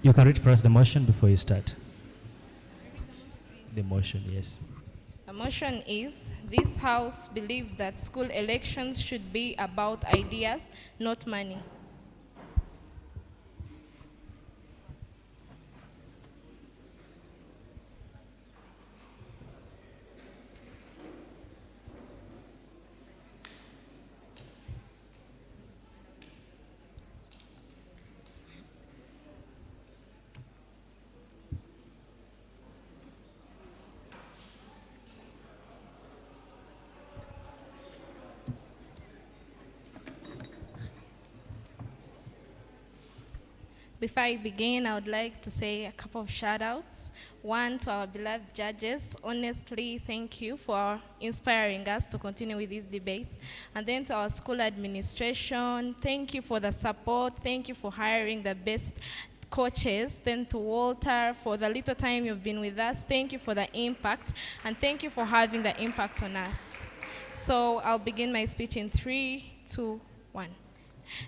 You can read for us the motion before you start. The motion, yes. The motion is, this House believes that school elections should be about ideas, not money. Before I begin, I would like to say a couple of shout-outs. One, to our beloved judges. Honestly, thank you for inspiring us to continue with these debates. And then to our school administration, thank you for the support. Thank you for hiring the best coaches. Then to Walter, for the little time you've been with us, thank you for the impact. And thank you for having the impact on us. So I'll begin my speech in 3, 2, 1.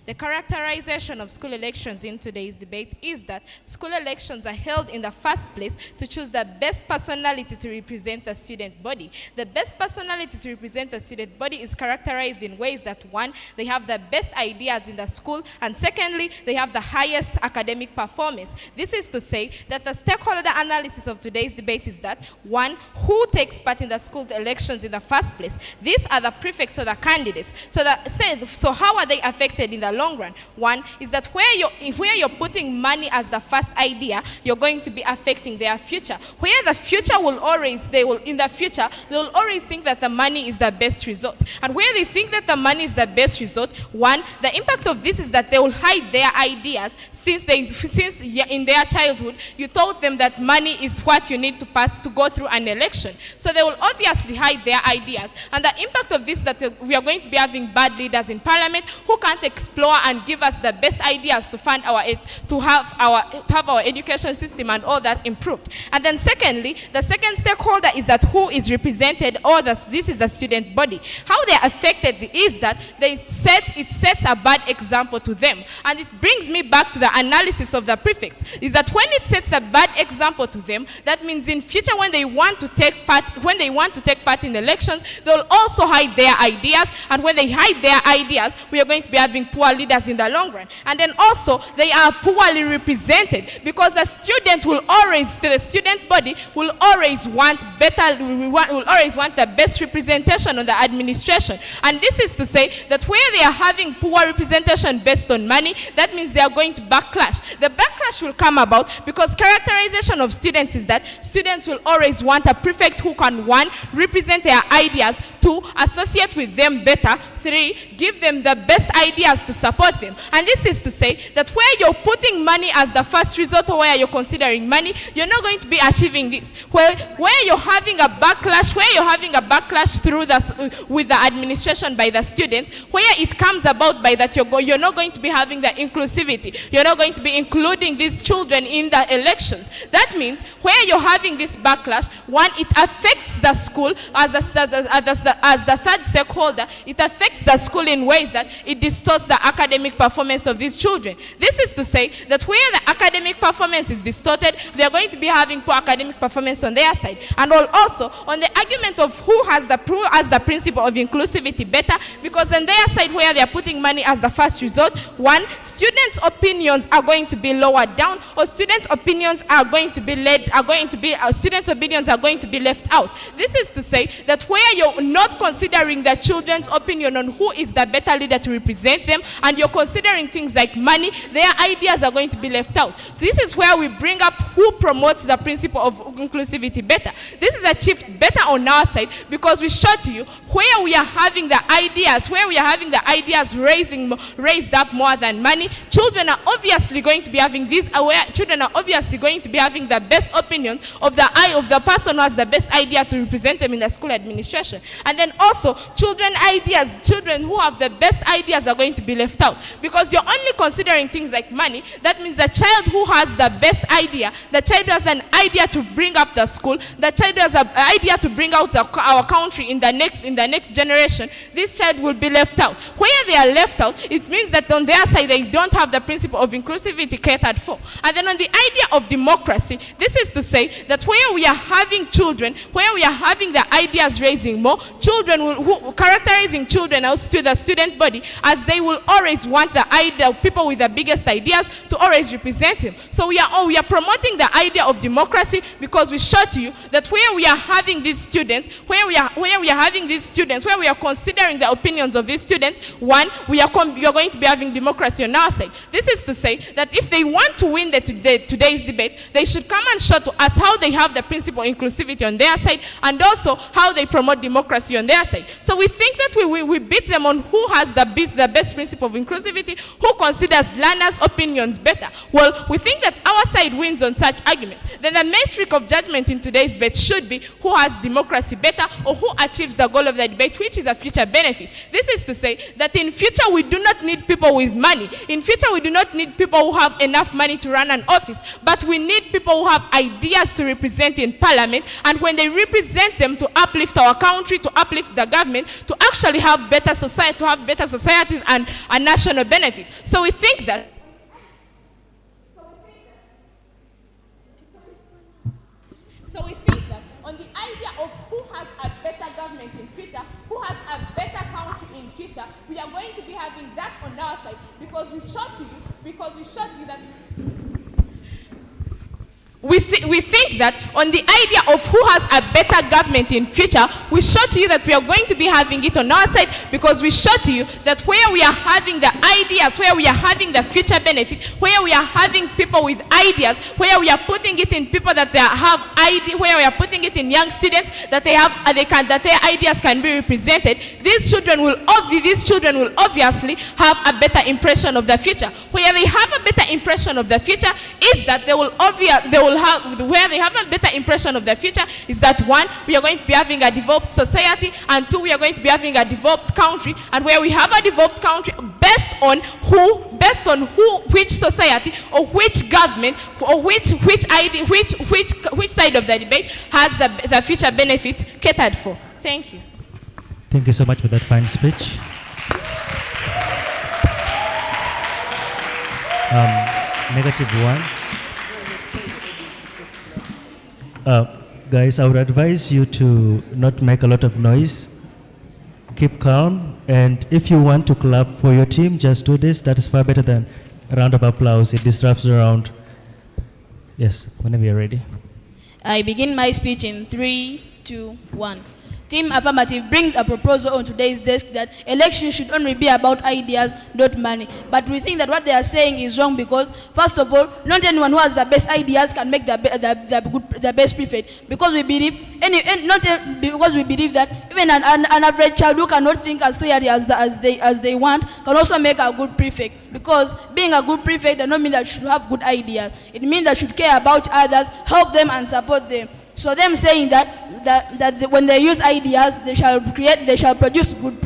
The characterization of school elections in today's debate is that school elections are held in the first place to choose the best personality to represent the student body. The best personality to represent the student body is characterized in ways that, one, they have the best ideas in the school, and secondly, they have the highest academic performance. This is to say that the stakeholder analysis of today's debate is that, one, who takes part in the school elections in the first place? These are the prefects or the candidates. So how are they affected in the long run? One is that where you're putting money as the first idea, you're going to be affecting their future. Where the future they'll always think that the money is the best result. And where they think that the money is the best result, one, the impact of this is that they will hide their ideas since in their childhood, you told them that money is what you need to pass to go through an election. So they will obviously hide their ideas. And the impact of this is that we are going to be having bad leaders in parliament who can't explore and give us the best ideas to fund to have our education system and all that improved. And then secondly, the second stakeholder is that who is represented, or this is the student body. How they are affected is that it sets a bad example to them. And it brings me back to the analysis of the prefects, is that when it sets a bad example to them, that means in future when they want to take part in elections, they'll also hide their ideas, and when they hide their ideas, we are going to be having poor leaders in the long run. And then also, they are poorly represented, because the student body will always want the best representation on the administration. And this is to say that where they are having poor representation based on money, that means they are going to backlash. The backlash will come about because characterization of students is that students will always want a prefect who can, one, represent their ideas, two, associate with them better, three, give them the best ideas to support them. And this is to say that where you're putting money as the first result, or where you're considering money, you're not going to be achieving this. Where you're having a backlash, with the administration by the students, where it comes about by that you're not going to be having the inclusivity. You're not going to be including these children in the elections. That means where you're having this backlash, one, it affects the school as the third stakeholder. It affects the school in ways that it distorts the academic performance of these children. This is to say that where the academic performance is distorted, they're going to be having poor academic performance on their side. And also on the argument of who has the principle of inclusivity better, because on their side where they're putting money as the first result, one, students' opinions are going to be lowered down, or students' opinions are going to be left out. This is to say that where you're not considering the children's opinion on who is the better leader to represent them, and you're considering things like money, their ideas are going to be left out. This is where we bring up who promotes the principle of inclusivity better. This is achieved better on our side because we show to you where we are having the ideas, raised up more than money. Children are obviously going to be having the best opinions of the person who has the best idea to represent them in the school administration. And then also, children who have the best ideas are going to be left out. Because you're only considering things like money. That means the child who has the best idea, the child who has an idea to bring up the school, the child who has an idea to bring out our country in the next generation, this child will be left out. Where they are left out, it means that on their side they don't have the principle of inclusivity catered for. And then on the idea of democracy, this is to say that where we are having children, where we are having the ideas raising more, children characterizing children as to the student body, as they will always want the idea of people with the biggest ideas to always represent him. So we are promoting the idea of democracy because we show to you that where we are having these students, where we are considering the opinions of these students, one, we are going to be having democracy on our side. This is to say that if they want to win today's debate, they should come and show to us how they have the principle of inclusivity on their side, and also how they promote democracy on their side. So we think that we beat them on who has the best principle of inclusivity, who considers learners' opinions better. Well, we think that our side wins on such arguments. Then the metric of judgment in today's debate should be who has democracy better, or who achieves the goal of the debate, which is a future benefit. This is to say that in future we do not need people with money. In future we do not need people who have enough money to run an office, but we need people who have ideas to represent in parliament, and when they represent them, to uplift our country, to uplift the government, to actually have better society, to have better societies and a national benefit. So we think that on the idea of who has a better government in future, who has a better country in future, we are going to be having that on our side, because we showed to you that we think that on the idea of who has a better government in future, we show to you that we are going to be having it on our side, because we show to you that where we are having the ideas, where we are having the future benefit, where we are having people with ideas, where we are putting it in people that they have idea, where we are putting it in young students that that their ideas can be represented, these children will obviously have a better impression of the future. Where they have a better impression of the future is that where they have a better impression of the future is that, one, we are going to be having a developed society, and two, we are going to be having a developed country. And where we have a developed country based on which society or which government or which side of the debate has the future benefit catered for. Thank you. Thank you so much for that fine speech. -1. Guys, I would advise you to not make a lot of noise. Keep calm, and if you want to clap for your team, just do this. That is far better than a round of applause. It disrupts the round. Yes, whenever you're ready. I begin my speech in 3, 2, 1. Team Affirmative brings a proposal on today's desk that elections should only be about ideas, not money. But we think that what they are saying is wrong, because, first of all, not anyone who has the best ideas can make the best prefect. Because we believe, because we believe that even an average child who cannot think as clearly as they want can also make a good prefect. Because being a good prefect does not mean that you should have good ideas. It means that you should care about others, help them, and support them. So them saying that when they use ideas, they shall produce good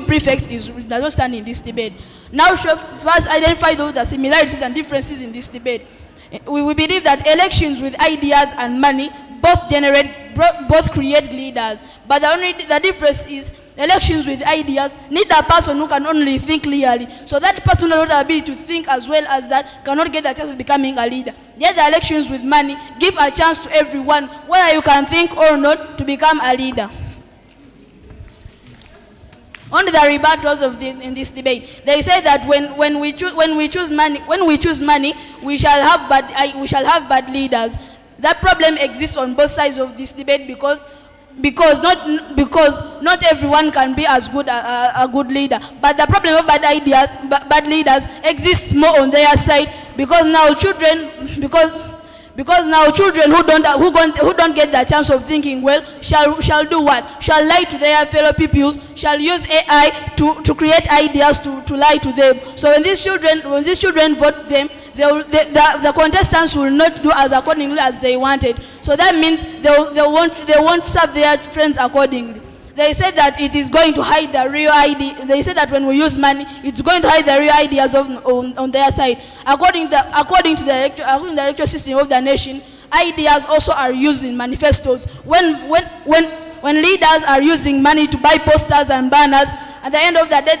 prefects does not stand in this debate. Now, first identify the similarities and differences in this debate. We believe that elections with ideas and money both create leaders, but the difference is elections with ideas need a person who can only think clearly. So that person who has the ability to think as well as that cannot get the chance of becoming a leader. Yet the elections with money give a chance to everyone, whether you can think or not, to become a leader. On the rebuttals in this debate, they say that when we choose money, we shall have bad leaders. That problem exists on both sides of this debate, because not everyone can be as good a good leader. But the problem of bad leaders exists more on their side, because now children who don't get the chance of thinking well shall do what? Shall lie to their fellow pupils, shall use AI to create ideas to lie to them. So when these children vote them, the contestants will not do as accordingly as they wanted. So that means they won't serve their friends accordingly. They said that it is going to hide the real ID. They said that when we use money, it's going to hide the real ideas on their side. According to the electoral system of the nation, ideas also are used in manifestos. When leaders are using money to buy posters and banners, at the end of the day,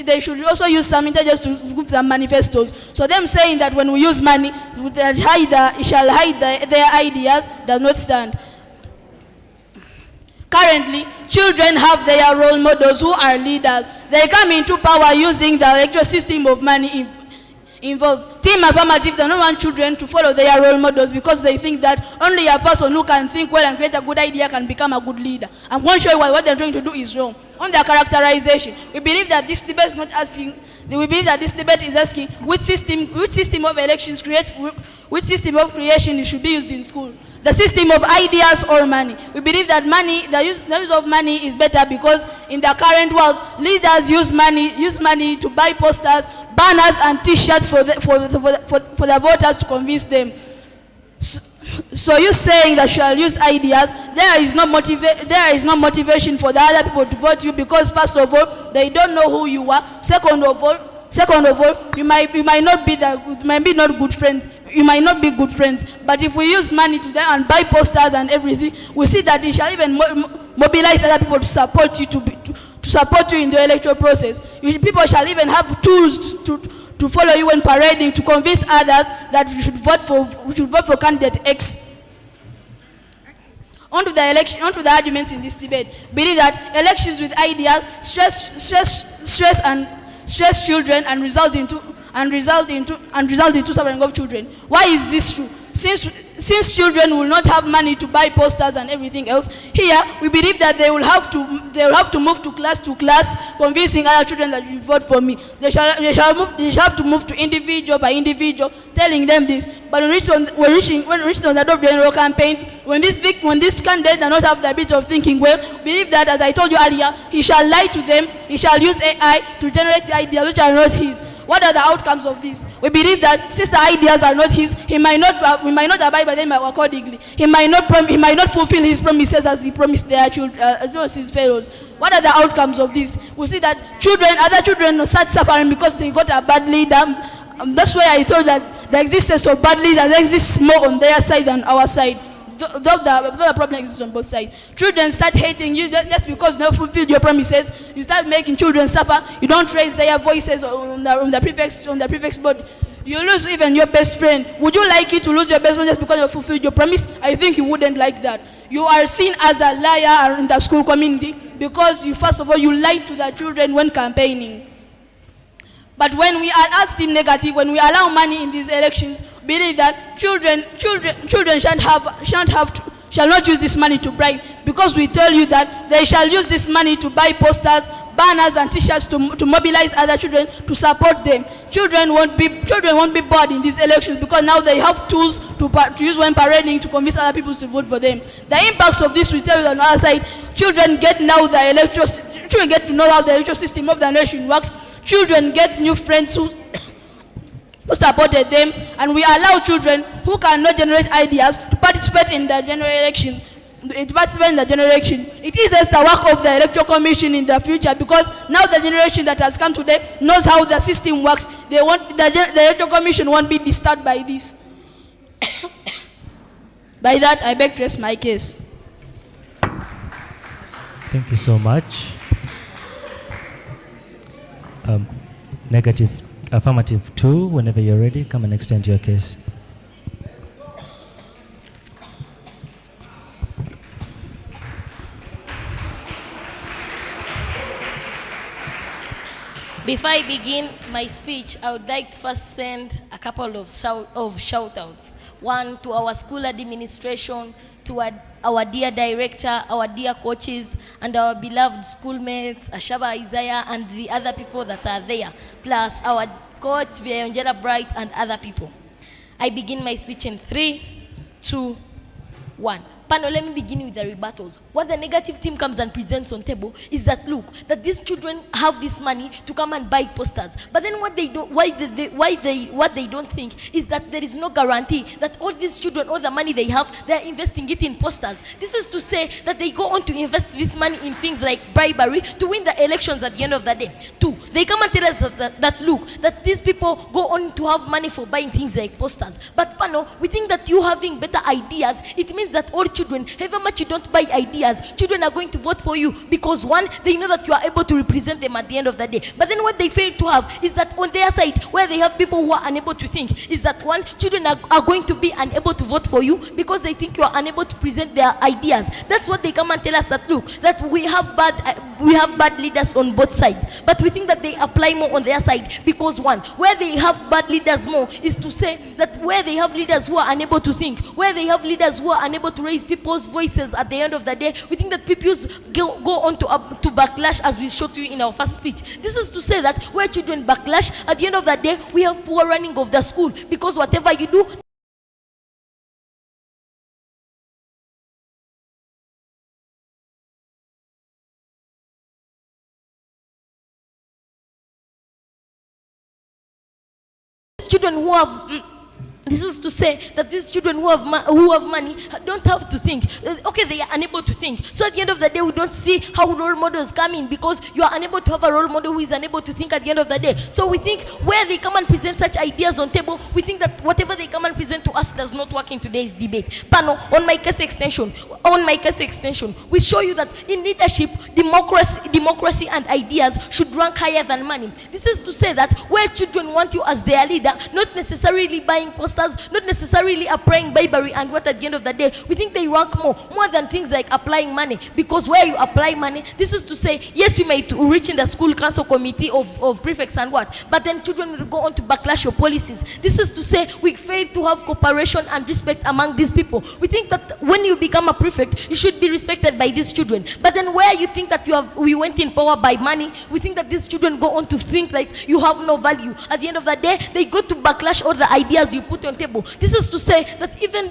they should also use some intelligence to group the manifestos. So them saying that when we use money, it shall hide their ideas does not stand. Currently, children have their role models who are leaders. They come into power using the electoral system of money involved. Team Affirmative, they don't want children to follow their role models because they think that only a person who can think well and create a good idea can become a good leader. I'm going to show you what they're trying to do is wrong. On their characterization, we believe that this debate is not asking. We believe that this debate is asking which system of elections which system of creation should be used in school. The system of ideas or money. We believe that the use of money is better because in the current world, leaders use money to buy posters, banners, and T-shirts for the voters to convince them. So you're saying that you shall use ideas. There is no motivation for the other people to vote you because first of all, they don't know who you are. Second of all, you might not be good friends. You might not be good friends. But if we use money to them and buy posters and everything, we see that it shall even mobilize other people to support you to support you in the electoral process. People shall even have tools to follow you when parading to convince others that we should vote for candidate X. Onto the arguments in this debate. Believe that elections with ideas stress children and result into suffering of children. Why is this true? Since children will not have money to buy posters and everything else, here we believe that they will have to move to class, convincing other children that you vote for me. They shall have to move to individual by individual, telling them this. But when reaching on the door of general campaigns, when this candidate does not have the ability of thinking well, believe that, as I told you earlier, he shall lie to them. He shall use AI to generate the ideas which are not his. What are the outcomes of this? We believe that since the ideas are not his, we might not abide by them accordingly. He might not fulfill his promises as he promised their children, as well as his fellows. What are the outcomes of this? We see that other children start suffering because they got a bad leader. That's why I told that the existence of bad leaders exists more on their side than our side. Though the problem exists on both sides. Children start hating you just because you don't fulfill your promises. You start making children suffer. You don't raise their voices on the prefect's board. You lose even your best friend. Would you like it to lose your best friend just because you fulfilled your promise? I think you wouldn't like that. You are seen as a liar in the school community because first of all, you lied to the children when campaigning. But when we are asked in negative, when we allow money in these elections, believe that children shall not use this money to bribe, because we tell you that they shall use this money to buy posters, banners, and T-shirts to mobilize other children to support them. Children won't be bored in these elections because now they have tools to use when parading to convince other people to vote for them. The impacts of this, we tell you on our side, children get to know how the electoral system of the nation works. Children get new friends who supported them, and we allow children who cannot generate ideas to participate in the general election. It is as the work of the electoral commission in the future, because now the generation that has come today knows how the system works. The electoral commission won't be disturbed by this. By that, I beg to rest my case. Thank you so much. Negative, affirmative 2, whenever you're ready, come and extend your case. Before I begin my speech, I would like to first send a couple of shout-outs. One, to our school administration, to our dear director, our dear coaches, and our beloved schoolmates, Ashaba Isaiah, and the other people that are there, plus our coach, Vionjera Bright, and other people. I begin my speech in 3, 2, 1. Panel, let me begin with the rebuttals. What the negative team comes and presents on table is that, look, that these children have this money to come and buy posters. But then what they don't, what they don't think is that there is no guarantee that all these children, all the money they have, they're investing it in posters. This is to say that they go on to invest this money in things like bribery to win the elections at the end of the day. Two, they come and tell us that look, that these people go on to have money for buying things like posters. But Pano, we think that you having better ideas, it means that all children, however much you don't buy ideas, children are going to vote for you because one, they know that you are able to represent them at the end of the day. But then what they fail to have is that on their side, where they have people who are unable to think, is that one, children are going to be unable to vote for you because they think you are unable to present their ideas. That's what they come and tell us, that look, that we have bad leaders on both sides. But we think that they apply more on their side because one, where they have bad leaders more is to say that where they have leaders who are unable to think, where they have leaders who are unable to raise people's voices at the end of the day, we think that people go on to backlash, as we showed you in our first speech. This is to say that where children backlash, at the end of the day, we have poor running of the school because whatever you do, children who have this is to say that these children who have money don't have to think. Okay, they are unable to think. So at the end of the day, we don't see how role models come in because you are unable to have a role model who is unable to think at the end of the day. So we think where they come and present such ideas on table, we think that whatever they come and present to us does not work in today's debate. Pano, on my case extension, we show you that in leadership, democracy and ideas should rank higher than money. This is to say that where children want you as their leader, not necessarily buying posters, not necessarily applying bribery and what at the end of the day, we think they rank more than things like applying money. Because where you apply money, this is to say, yes, you may reach in the school council committee of prefects and what, but then children will go on to backlash your policies. This is to say, we fail to have cooperation and respect among these people. We think that when you become a prefect, you should be respected by these children. But then where you think that we went in power by money, we think that these children go on to think like you have no value. At the end of the day, they go to backlash all the ideas you put on table. This is to say that even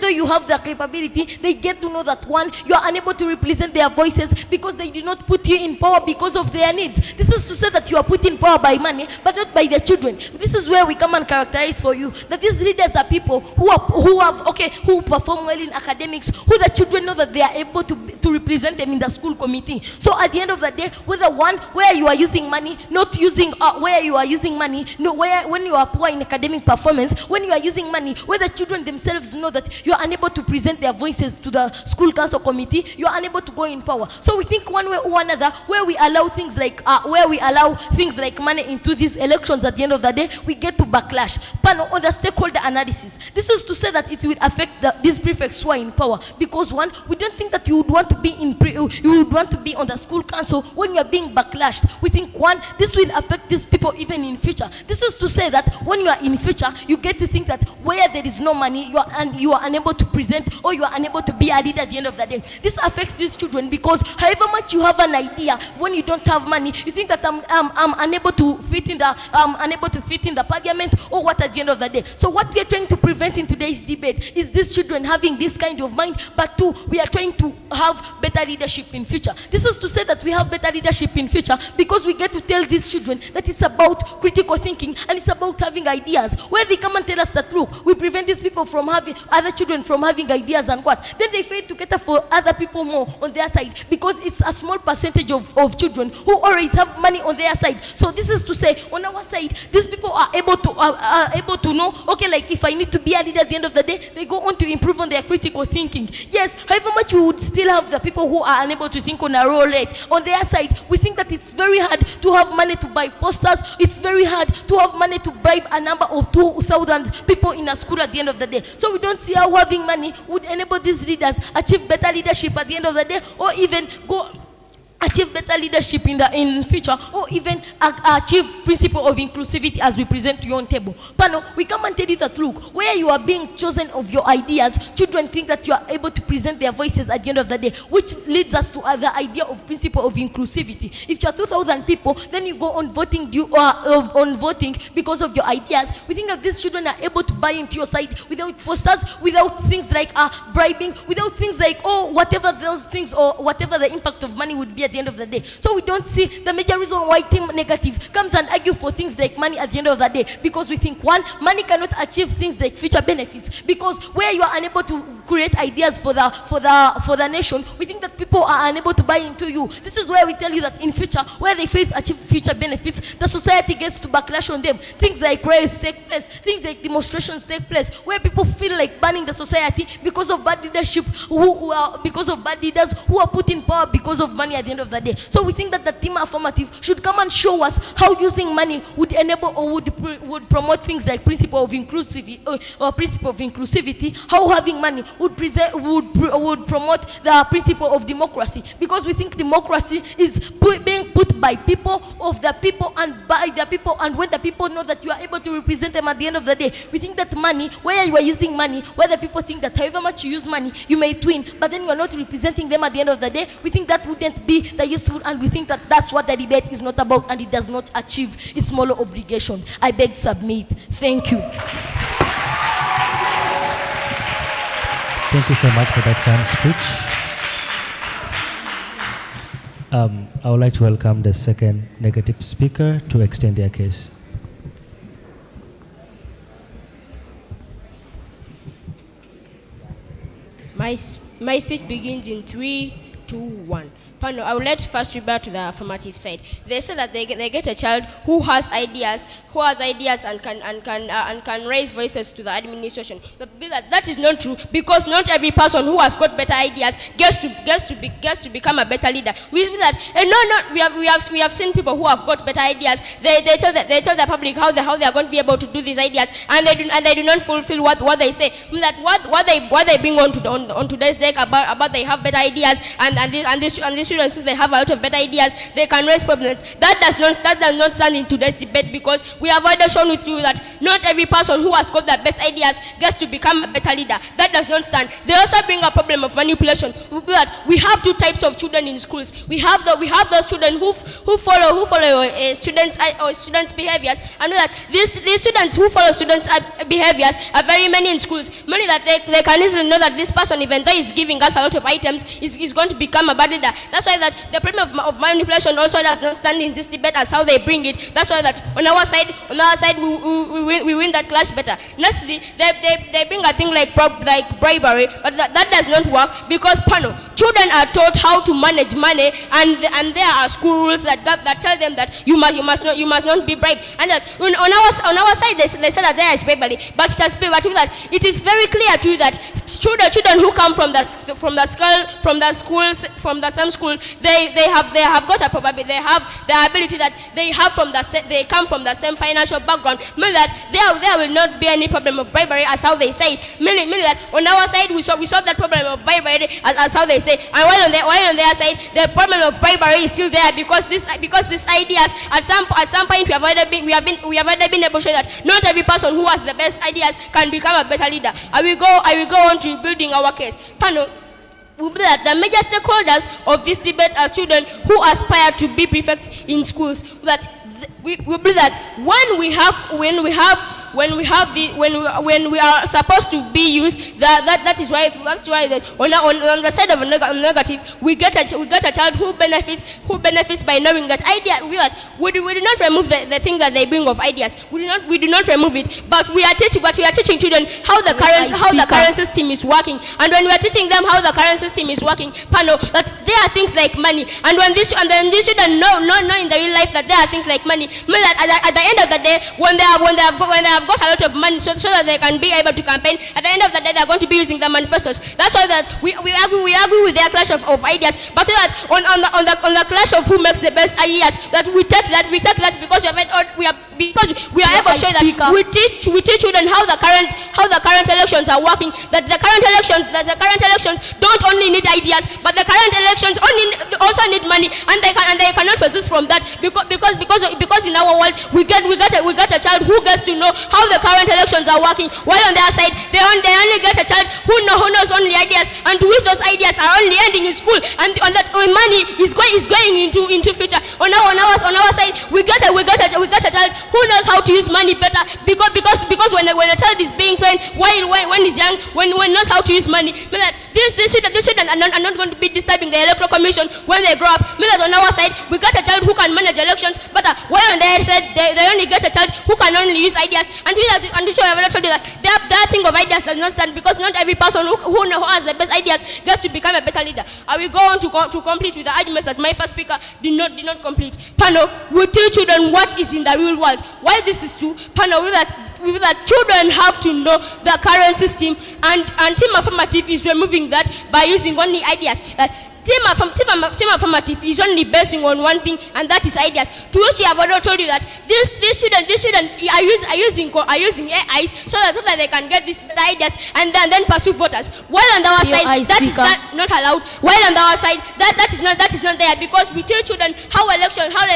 though you have the capability, they get to know that one, you are unable to represent their voices because they did not put you in power because of their needs. This is to say that you are put in power by money, but not by the children. This is where we come and characterize for you that these leaders are people who perform well in academics, who the children know that they are able to represent them in the school committee. So at the end of the day, whether one, where you are using money, not using where you are using money, no, when you are poor in academic performance, when you are using money, where the children themselves know that you are unable to present their voices to the school council committee, you are unable to go in power. So we think one way or another, where we allow things like money into these elections, at the end of the day, we get to backlash. Panel on the stakeholder analysis. This is to say that it will affect these prefects who are in power because one, we don't think that you would want to be on the school council when you are being backlashed. We think one, this will affect these people even in future. This is to say that when you are in future, you get to think that where there is no money, you are unable to present or you are unable to be a leader at the end of the day. This affects these children because however much you have an idea, when you don't have money, you think that I'm unable to fit in the parliament or what at the end of the day. So what we are trying to prevent in today's debate is these children having this kind of mind, but two, we are trying to have better leadership in future. This is to say that we have better leadership in future because we get to tell these children that it's about critical thinking and it's about having ideas. Where they come and tell us that, look, we prevent these people from having, other children from having ideas and what, then they fail to cater for other people more on their side because it's a small percentage of children who always have money on their side. So this is to say, on our side, these people are able to know, okay, like if I need to be a leader at the end of the day, they go on to improve on their critical thinking. Yes, however much we would still have the people who are unable to think on a roll rate. On their side, we think that it's very hard to have money to buy posters. It's very hard to have money to bribe a number of 2,000 people in a school at the end of the day. So we don't see how having money would enable these leaders achieve better leadership at the end of the day or even go achieve better leadership in future, or even achieve principle of inclusivity as we present to you on table. Pano, we come and tell you that, look, where you are being chosen of your ideas, children think that you are able to present their voices at the end of the day, which leads us to the idea of principle of inclusivity. If you are 2,000 people, then you go on voting, voting because of your ideas. We think that these children are able to buy into your side without posters, without things like bribing, without things like, whatever those things or whatever the impact of money would be at the end of the day. So we don't see the major reason why Team Negative comes and argue for things like money at the end of the day, because we think, one, money cannot achieve things like future benefits, because where you are unable to create ideas for the nation, we think that people are unable to buy into you. This is where we tell you that in future, where they fail to achieve future benefits, the society gets to backlash on them. Things like riots take place, things like demonstrations take place, where people feel like banning the society because of bad leadership, because of bad leaders who are put in power because of money at the end of the day. So we think that the Team Affirmative should come and show us how using money would enable or would promote things like principle of inclusivity, how having money would promote the principle of democracy, because we think democracy is being put by people, of the people, and by the people, and when the people know that you are able to represent them at the end of the day. We think that money, where you are using money, where the people think that however much you use money, you may twin, but then you are not representing them at the end of the day, we think that wouldn't be the useful, and we think that that's what the debate is not about, and it does not achieve its moral obligation. I beg to submit. Thank you. Thank you so much for that kind speech. I would like to welcome the second negative speaker to extend their case. My speech begins in 3, 2, 1. Panel, I would like to first rebut to the affirmative side. They say that they get a child who has ideas and can raise voices to the administration. But that is not true, because not every person who has got better ideas gets to become a better leader. We see that, and we have seen people who have got better ideas. They tell the public how they are going to be able to do these ideas, and they do not fulfill what they say. That what they bring on today's deck about they have better ideas, and these students, since they have a lot of better ideas, they can raise problems. That does not stand in today's debate, because we have already shown with you that not every person who has got the best ideas gets to become a better leader. That does not stand. They also bring a problem of manipulation. We have two types of children in schools. We have those children who follow students' behaviors, and that these students who follow students' behaviors are very many in schools. Many that they can easily know that this person, even though he's giving us a lot of items, is going to become a bad leader. That's why that the problem of manipulation also does not stand in this debate as how they bring it. That's why that on our side we win that clash better. Next, they bring a thing like bribery, but that does not work, because children are taught how to manage money, and there are schools that tell them that you must not be bribed. And that on our side they say that there is bribery, but it is very clear to you that children who come from the same school, they have got a probability, they have the ability that they come from the same financial background, meaning that there will not be any problem of bribery as how they say it. Meaning that on our side we solve that problem of bribery as how they say, and while on their side the problem of bribery is still there, because these ideas at some point we have already been able to show that not every person who has the best ideas can become a better leader. I will go on to building our case. Panel, we believe that the major stakeholders of this debate are children who aspire to be prefects in schools. That we believe that when we are supposed to be used, that is why on the side of negative we get a child who benefits by knowing that idea. We do not remove the thing that they bring of ideas. We do not remove it, but we are teaching children how the current system is working. And when we are teaching them how the current system is working, that there are things like money, and these children know in the real life that there are things like money. That at the end of the day, when they have have got a lot of money so that they can be able to campaign. At the end of the day, they are going to be using the manifestos. That's why that we agree with their clash of ideas, but that on the clash of who makes the best ideas, that we take that because we are able to show that we teach children how the current elections are working. That the current elections don't only need ideas, but the current elections also need money, and they cannot resist from that because in our world we get a child who gets to know how the current elections are working, while on their side they only get a child who knows only ideas, and to which those ideas are only ending in school, and on that money is going into future. On our side we get a child who knows how to use money better, because when a child is being trained when he's young, when knows how to use money, that these children are not going to be disturbing the electoral commission when they grow up. That on our side we got a child who can manage elections better, while on their side they only get a child who can only use ideas. And which I have told you that their thing of ideas does not stand, because not every person who has the best ideas gets to become a better leader. I will go on to complete with the arguments that my first speaker did not complete. Panel, we teach children what is in the real world. Why this is true? Panel, with that children have to know the current system, and Team Affirmative is removing that by using only ideas. That Team Affirmative is only basing on one thing, and that is ideas. To which I have already told you that these students are using AI so that they can get these better ideas and then pursue voters. While on our side that is not allowed. While on our side that is not there, because we teach children how the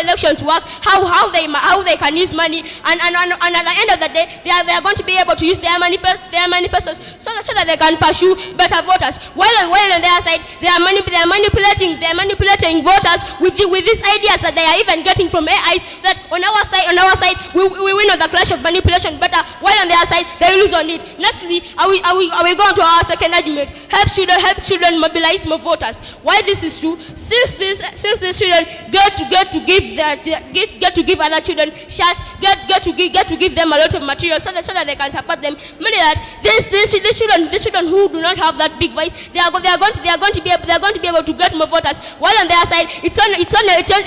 elections work, how they can use money, and at the end of the day they are going to be able to use their manifestos so that they can pursue better voters. While on their side they are manipulating voters with these ideas that they are even getting from AIs. That on our side we win on the clash of manipulation better, while on their side they lose on it. Lastly, I will go on to our second argument. Help children mobilize more voters. Why this is true? Since these children get to give other children shots, get to give them a lot of material so that they can support them. Meaning that these children who do not have that big voice, they are going to be able to get more voters. While on their side, it's only a child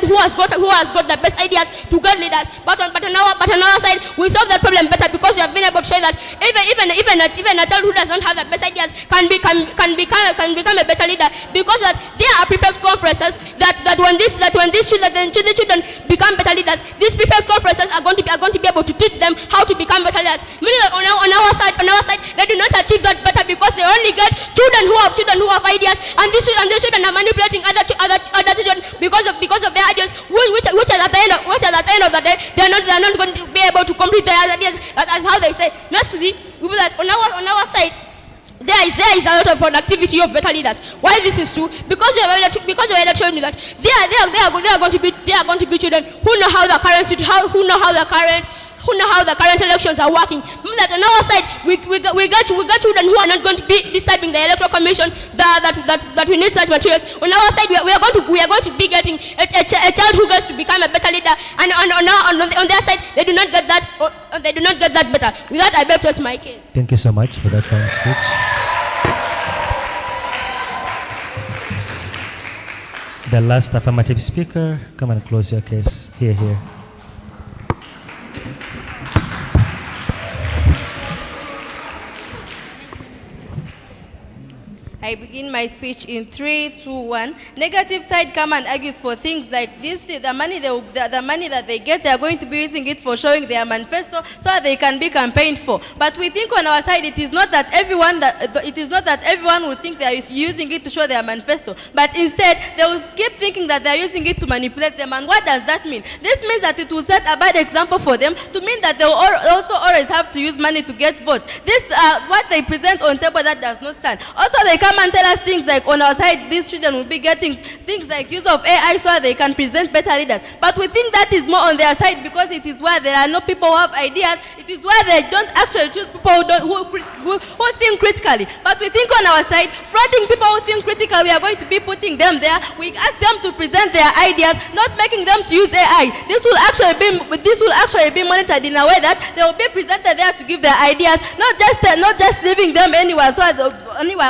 who has got the best ideas to get leaders. But on our side, we solve that problem better, because we have been able to show that even a child who does not have the best ideas can become a better leader, because that there are prefect conferences that when these children become better leaders, these prefect conferences are going to be able to teach them how to become better leaders. Meaning that on our side, they do not achieve that better, because they only get children who have ideas, and these children are manipulating other children because of their ideas, which at the end of the day they are not going to be able to complete their ideas. That's how they say. Lastly, we will that on our side there is a lot of productivity of better leaders. Why this is true? Because we have already told you that they are going to be children who know how the current elections are working. Meaning that on our side we got children who are not going to be disturbing the electoral commission that we need such materials. On our side we are going to be getting a child who gets to become a better leader, and on their side they do not get that better. With that, I beg to rest my case. Thank you so much for that fine speech. The last affirmative speaker, come and close your case. Here. I begin my speech in 3, 2, 1. Negative side come and argues for things like this. The money that they get, they are going to be using it for showing their manifesto so that they can be campaigned for. But we think on our side it is not that everyone will think they are using it to show their manifesto. But instead, they will keep thinking that they are using it to manipulate them. And what does that mean? This means that it will set a bad example for them, to mean that they will also always have to use money to get votes. This what they present on table, that does not stand. Also, they come and tell us things like on our side these children will be getting things like use of AI so they can present better leaders. But we think that is more on their side, because it is where there are no people who have ideas. It is where they don't actually choose people who think critically. But we think on our side, flooding people who think critically, we are going to be putting them there. We ask them to present their ideas, not making them to use AI. This will actually be monitored in a way that they will be presented there to give their ideas, not just leaving them anywhere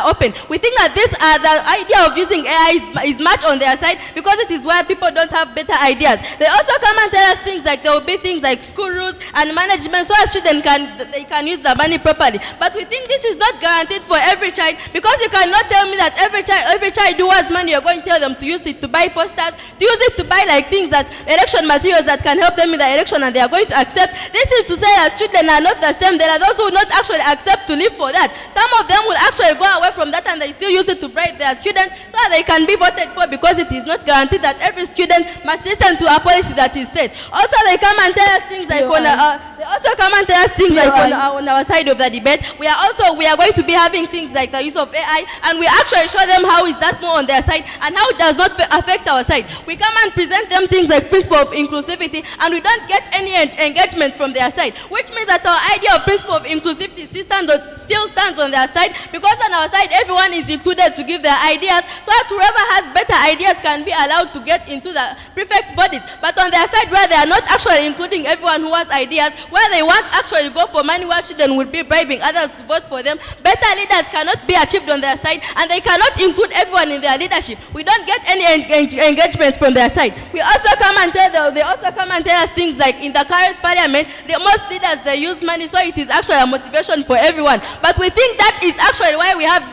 open. We think that the idea of using AI is much on their side because it is where people don't have better ideas. They also come and tell us things like there will be things like school rules and management so as students can use the money properly. But we think this is not guaranteed for every child because you cannot tell me that every child who has money, you're going to tell them to use it to buy posters, to use it to buy like things that election materials that can help them in the election and they are going to accept. This is to say that children are not the same. There are those who will not actually accept to live for that. Some of them will actually go away from that and they still use it to bribe their students so that they can be voted for because it is not guaranteed that every student must listen to a policy that is set. Also, they come and tell us things like on our side of the debate. We are going to be having things like the use of AI, and we actually show them how is that more on their side and how it does not affect our side. We come and present them things like principle of inclusivity, and we don't get any engagement from their side, which means that our idea of principle of inclusivity still stands on their side because on our side everyone is included to give their ideas so that whoever has better ideas can be allowed to get into the prefect bodies. But on their side where they are not actually including everyone who has ideas, where they want actually go for money where children will be bribing others to vote for them, better leaders cannot be achieved on their side and they cannot include everyone in their leadership. We don't get any engagement from their side. They also come and tell us things like in the current parliament, most leaders they use money so it is actually a motivation for everyone. But we think that is actually why we have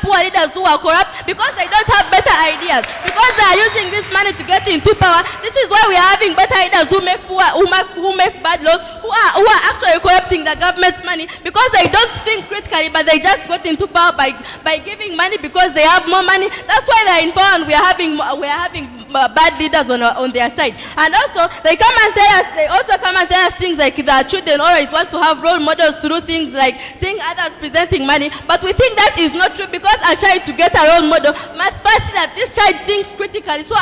poor leaders who are corrupt because they don't have better ideas. Because they are using this money to get into power. This is why we are having better leaders who make bad laws, who are actually corrupting the government's money because they don't think critically, but they just got into power by giving money because they have more money. That's why they're in power, and we are having bad leaders on their side. And also they also come and tell us things like that children always want to have role models to do things like seeing others presenting money. But we think that is not true because a child to get a role model must first see that this child thinks critically. So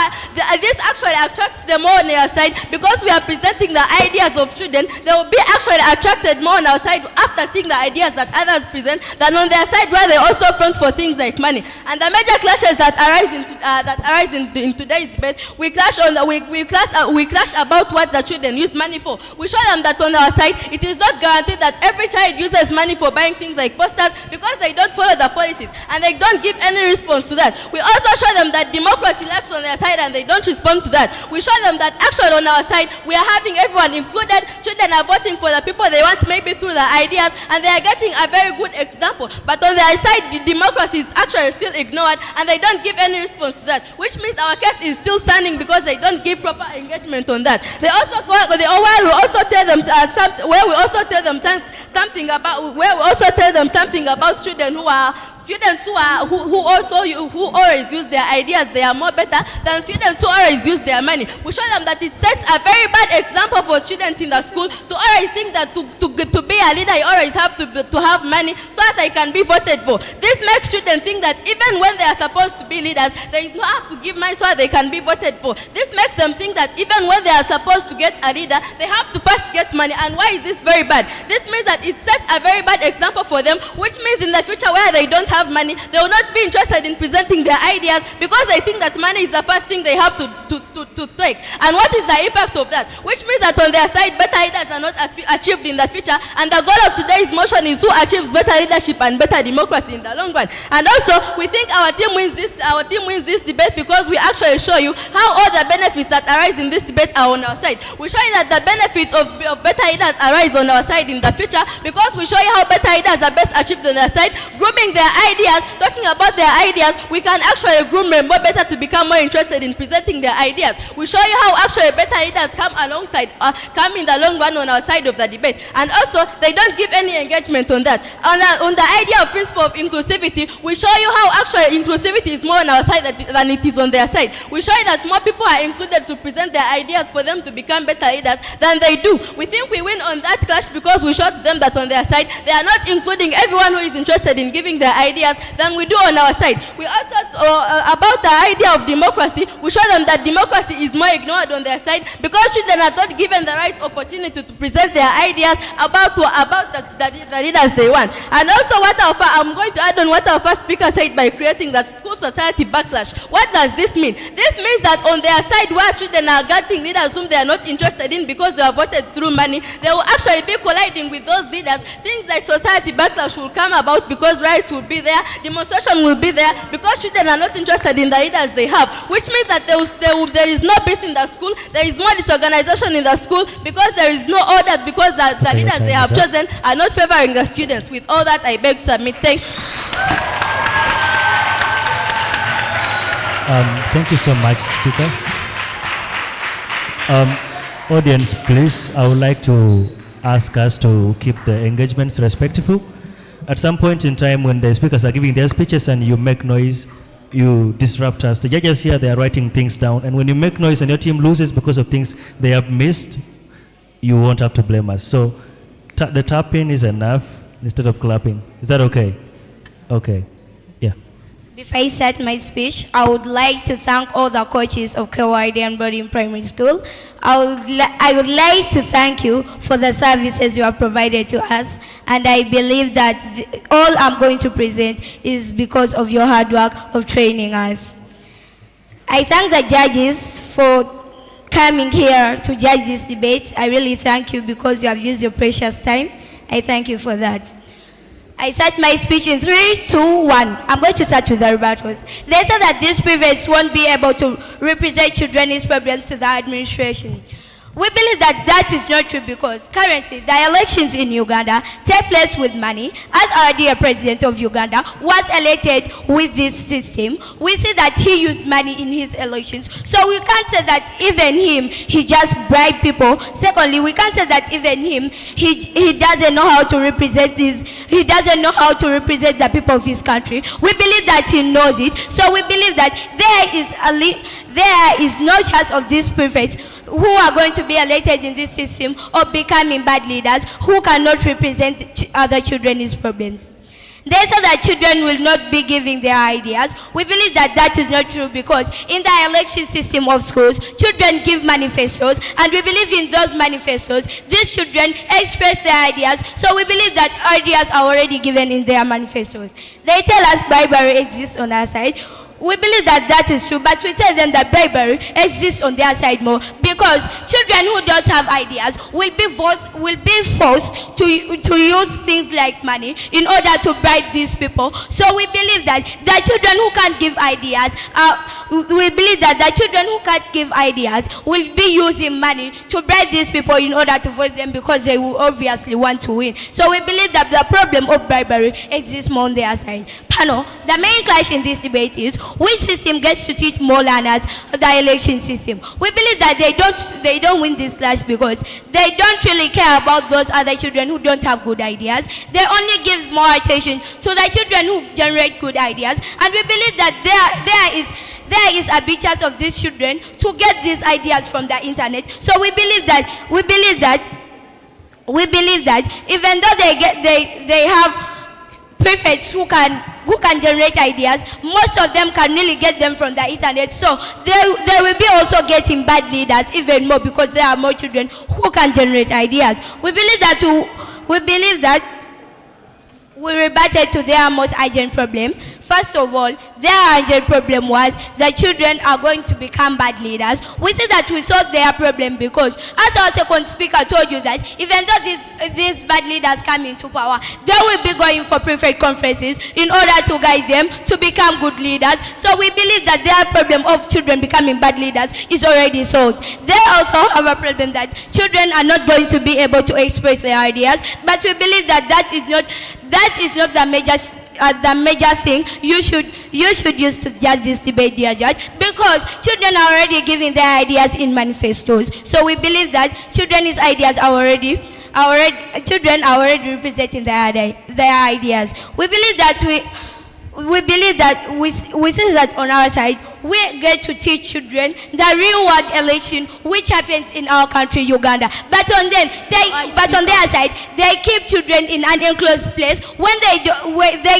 this actually attracts them more on their side because we are presenting the ideas of children. They will be actually attracted more on our side after seeing the ideas that others present than on their side where they also front for things like money. And the major clashes that arise in today's debate, we clash about what the children use money for. We show them that on our side, it is not guaranteed that every child uses money for buying things like posters because they don't follow the policies and they don't give any response to that. We also show them that democracy lacks on their side and they don't respond to that. We show them that actually on our side, we are having everyone included. Children are voting for the people they want maybe through the ideas and they are getting a very good example. But on their side, the democracy is actually still ignored and they don't give any response to that, which means our case is still standing because they don't give proper engagement on that. They also something about children who always use their ideas. They are more better than students who always use their money. We show them that it sets a very bad example for students in the school to always think that to be a leader you always have to have money so that they can be voted for. This makes students think that even when they are supposed to be leaders, they don't have to give money so that they can be voted for. This makes them think that even when they are supposed to get a leader, they have to first get money. And why is this very bad? This means that it sets a very bad example for them, which means in the future where they don't have money, they will not be interested in presenting their ideas because they think that money is the first thing they have to take. And what is the impact of that? Which means that on their side, better leaders are not achieved in the future. And the goal of today's motion is to achieve better leadership and better democracy in the long run. And also, we think our team wins this debate because we actually show you how all the benefits that arise in this debate are on our side. We show you that the benefits of better leaders arise on our side in the future because we show you how better leaders are best achieved on their side, grouping their ideas, talking about their ideas. We can actually groom them more better to become more interested in presenting their ideas. We show you how actually better leaders come in the long run on our side of the debate. And also, they don't give any engagement on that. On the idea of principle of inclusivity, we show you how actually inclusivity is more on our side than it is on their side. We show you that more people are included to present their ideas for them to become better leaders than they do. We think we win on that clash because we show to them that on their side, they are not including everyone who is interested in giving their ideas than we do on our side. We also, about the idea of democracy, we show them that democracy is more ignored on their side because children are not given the right opportunity to present their ideas about the leaders they want. And also I'm going to add on what our first speaker said by creating the school civil society backlash. What does this mean? This means that on their side, where children are getting leaders whom they are not interested in because they have voted through money, they will actually be colliding with those leaders. Things like society backlash will come about because riots will be there, demonstration will be there, because children are not interested in the leaders they have, which means that there is no peace in the school, there is more disorganization in the school because there is no order, because the leaders they have chosen are not favoring the students. With all that, I beg to submit. Thank you. Thank you so much, Speaker. Audience, please, I would like to ask us to keep the engagements respectful. At some point in time when the speakers are giving their speeches and you make noise, you disrupt us. The judges here, they are writing things down, and when you make noise and your team loses because of things they have missed, you won't have to blame us. So the tapping is enough instead of clapping. Is that okay? Okay. Yeah. Before I start my speech, I would like to thank all the coaches of KYD and Boarding Primary School. I would like to thank you for the services you have provided to us, and I believe that all I'm going to present is because of your hard work of training us. I thank the judges for coming here to judge this debate. I really thank you because you have used your precious time. I thank you for that. I start my speech in 3, 2, 1. I'm going to start with the rebuttals. They said that these privets won't be able to represent children's problems to the administration. We believe that that is not true because currently the elections in Uganda take place with money. As our dear president of Uganda was elected with this system, we see that he used money in his elections. So we can't say that even him, he just bribed people. Secondly, we can't say that even him, he doesn't know how to represent he doesn't know how to represent the people of his country. We believe that he knows it. So we believe that there is no chance of these prefects who are going to be elected in this system or becoming bad leaders who cannot represent other children's problems. They say that children will not be giving their ideas. We believe that that is not true because in the election system of schools, children give manifestos, and we believe in those manifestos, these children express their ideas, so we believe that ideas are already given in their manifestos. They tell us bribery exists on our side. We believe that that is true, but we tell them that bribery exists on their side more because children who don't have ideas will be forced to use things like money in order to bribe these people. So we believe that the children who can't give ideas, will be using money to bribe these people in order to vote them because they will obviously want to win. So we believe that the problem of bribery exists more on their side. Panel, the main clash in this debate is which system gets to teach more learners the election system. We believe that they don't win this clash because they don't really care about those other children who don't have good ideas. They only give more attention to the children who generate good ideas, and we believe that there is a big chance of these children to get these ideas from the internet. So we believe that even though they have prefects who can generate ideas, most of them can really get them from the internet. So they will be also getting bad leaders even more because there are more children who can generate ideas. We believe that we rebutted to their most urgent problem. First of all, their urgent problem was that children are going to become bad leaders. We see that we solved their problem because, as our second speaker told you, that even though these bad leaders come into power, they will be going for prefect conferences in order to guide them to become good leaders. So we believe that their problem of children becoming bad leaders is already solved. They also have a problem that children are not going to be able to express their ideas, but we believe that that is not the major thing you should use to judge this debate, dear judge, because children are already giving their ideas in manifestos. So we believe that children's ideas children are already representing their ideas. We believe that we see that on our side, we get to teach children the real world election which happens in our country, Uganda. But on their side, they keep children in an enclosed place. When they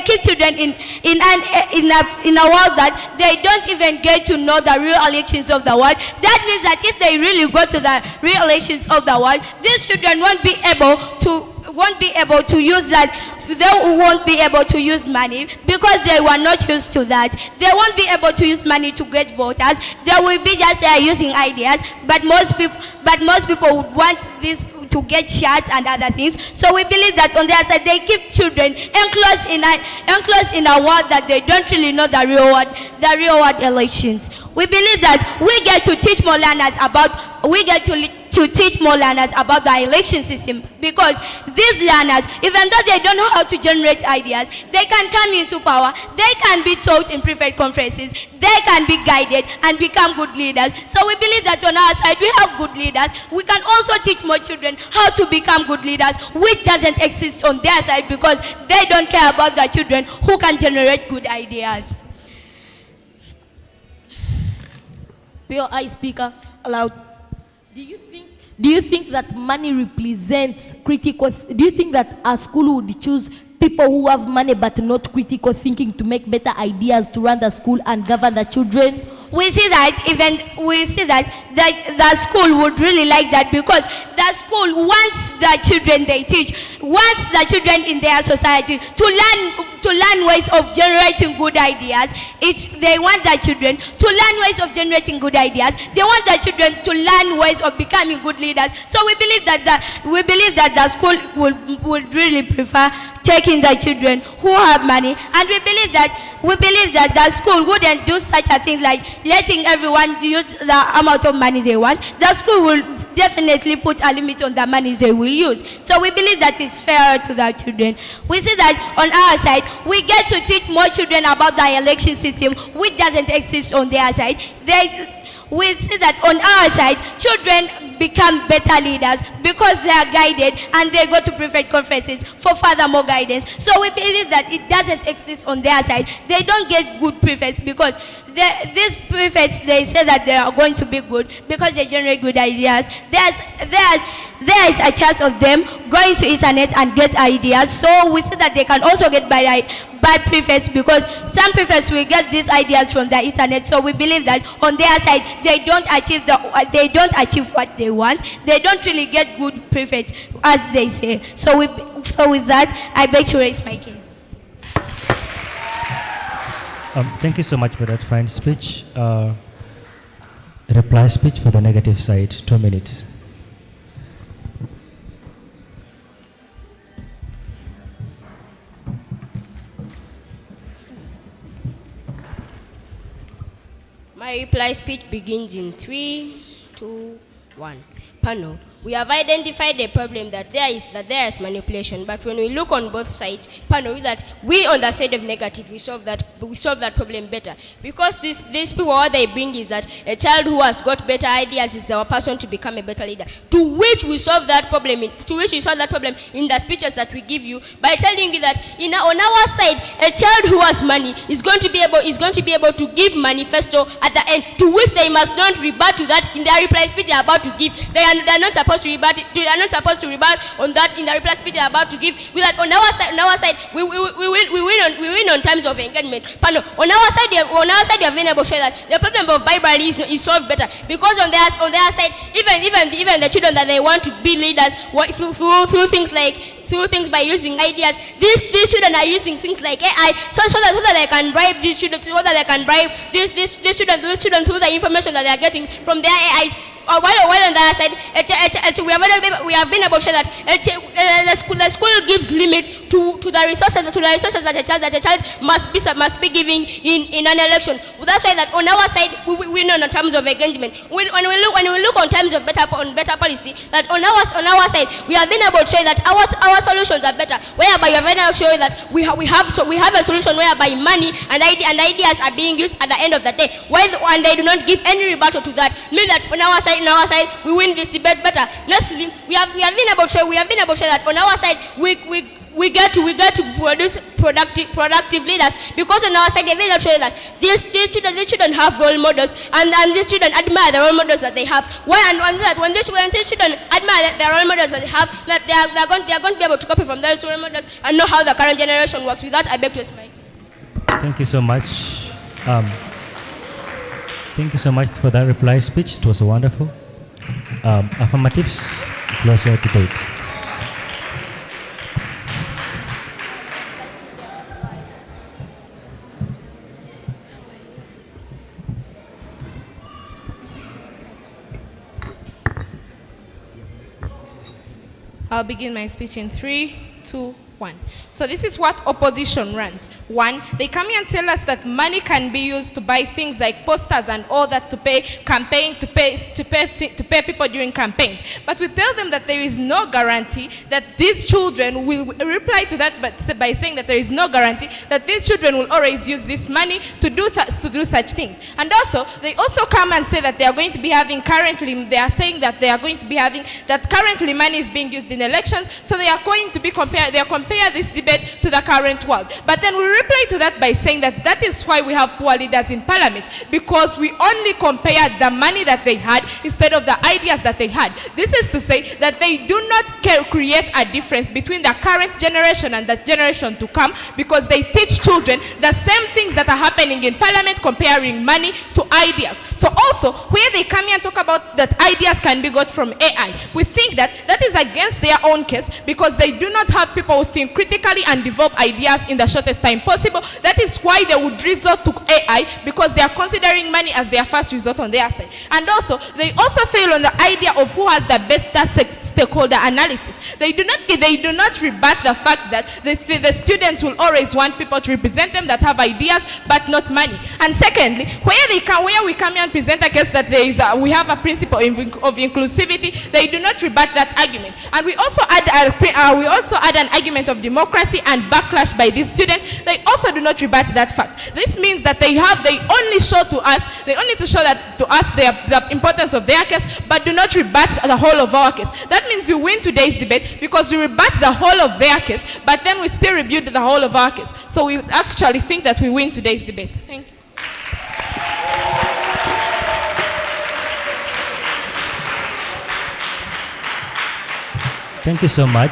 keep children in a world that they don't even get to know the real elections of the world. That means that if they really go to the real elections of the world, these children won't be able to won't be able to use that. They won't be able to use money because they were not used to that. They won't be able to use money to get voters. They will be just there using ideas, but most people would want this to get shots and other things. So we believe that on their side they keep children enclosed in a world that they don't really know the real world elections. We believe that we get to teach more learners about the election system, because these learners, even though they don't know how to generate ideas, they can come into power, they can be taught in private conferences, they can be guided and become good leaders. So we believe that on our side we have good leaders. We can also teach more children how to become good leaders, which doesn't exist on their side because they don't care about the children who can generate good ideas. Pure eye speaker. Allowed. Do you think that money represents critical? Do you think that a school would choose people who have money but not critical thinking to make better ideas to run the school and govern the children? We see that the school would really like that, because the school wants the children they teach, wants the children in their society to learn ways of generating good ideas. They want the children to learn ways of generating good ideas. They want the children to learn ways of becoming good leaders. So we believe that the school would really prefer taking the children who have money, and we believe that the school wouldn't do such a thing like letting everyone use the amount of money they want. The school will definitely put a limit on the money they will use. So we believe that it's fair to the children. We see that on our side, we get to teach more children about the election system, which doesn't exist on their side. We see that on our side, children become better leaders because they are guided and they go to private conferences for further more guidance. So we believe that it doesn't exist on their side. They don't get good prefects because these prefects, they say that they are going to be good because they generate good ideas. There is a chance of them going to internet and get ideas. So we see that they can also get bad prefects because some prefects will get these ideas from the internet. So we believe that on their side they don't achieve what they want. They don't really get good prefects, as they say. So with that, I beg to raise my case. Thank you so much for that fine speech. Reply speech for the negative side, 2 minutes. My reply speech begins in 3, 2, 1. Panel. We have identified the problem that there is manipulation, but when we look on both sides, panel, that we on the side of negative, we solve that problem better. Because these people, what they bring is that a child who has got better ideas is the person to become a better leader. To which we solve that problem in the speeches that we give you by telling you that on our side, a child who has money is going to be able to give manifesto at the end, to which they must not rebut to that in their reply speech they are about to give. They are not supposed to rebut. They are not supposed to rebut on that in the reply speech they are about to give. With that, on our side, we win on terms of engagement. But no, on our side, we have been able to show that the problem of bribery is solved better, because on their side, even the children that they want to be leaders through things by using ideas. These children are using things like AI, so that they can bribe these children, so that they can bribe these children through the information that they are getting from their AIs. While on the other side, we have been able to show that the school gives limits to the resources that a child must be giving in an election. That's why that on our side we win on terms of engagement. When we look on terms of better policy, that on our side we have been able to show that our solutions are better. Whereby we have been able to show that we have a solution whereby money and ideas are being used at the end of the day. And they do not give any rebuttal to that. Meaning that on our side we win this debate better. Lastly, we have been able to show that on our side we get to produce productive leaders, because on our side they will show that these children have role models, and these children admire the role models that they have. When these children admire the role models that they have, that they are going to be able to copy from those role models and know how the current generation works. With that, I beg to explain. Thank you so much. Thank you so much for that reply speech. It was wonderful. Affirmatives, close your debate. I'll begin my speech in 3, 2, 1. So this is what opposition runs. 1, they come here and tell us that money can be used to buy things like posters and all that to pay people during campaigns. But we tell them that there is no guarantee that these children will reply to that, but by saying that there is no guarantee that these children will always use this money to do such things. And also, they also come and say that they are going to be having currently, they are saying that they are going to be having, that currently money is being used in elections, so they are going to be compare this debate to the current world. But then we reply to that by saying that that is why we have poor leaders in parliament, because we only compared the money that they had instead of the ideas that they had. This is to say that they do not create a difference between the current generation and the generation to come, because they teach children the same things that are happening in parliament, comparing money to ideas. So also, where they come here and talk about that ideas can be got from AI, we think that that is against their own case, because they do not have people who think critically and develop ideas in the shortest time possible. That is why they would resort to AI, because they are considering money as their first resort on their side. And also, they also fail on the idea of who has the best stakeholder analysis. They do not rebut the fact that the students will always want people to represent them that have ideas but not money. And secondly, where we come here and present a case that we have a principle of inclusivity, they do not rebut that argument. And we also add an argument of democracy and backlash by these students. They also do not rebut that fact. This means that they only show to us the importance of their case, but do not rebut the whole of our case. That means you win today's debate because we rebut the whole of their case, but then we still rebut the whole of our case. So we actually think that we win today's debate. Thank you. Thank you so much.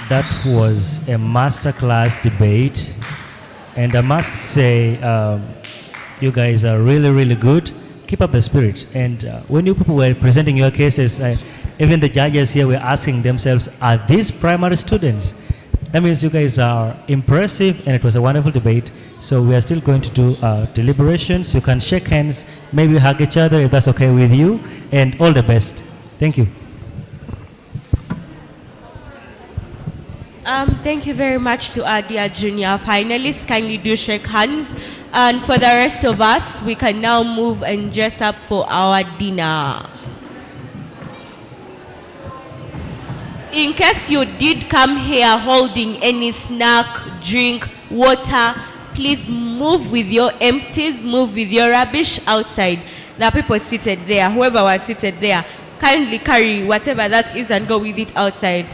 That was a masterclass debate, and I must say, you guys are really, really good. Keep up the spirit. And when you people were presenting your cases, even the judges here were asking themselves, are these primary students? That means you guys are impressive, and it was a wonderful debate. So we are still going to do deliberations. You can shake hands, maybe hug each other if that's okay with you, and all the best. Thank you. Thank you very much to our dear junior finalists. Kindly do shake hands. And for the rest of us, we can now move and dress up for our dinner. In case you did come here holding any snack, drink, water, please move with your empties, move with your rubbish outside. There are people seated there. Whoever was seated there, kindly carry whatever that is and go with it outside.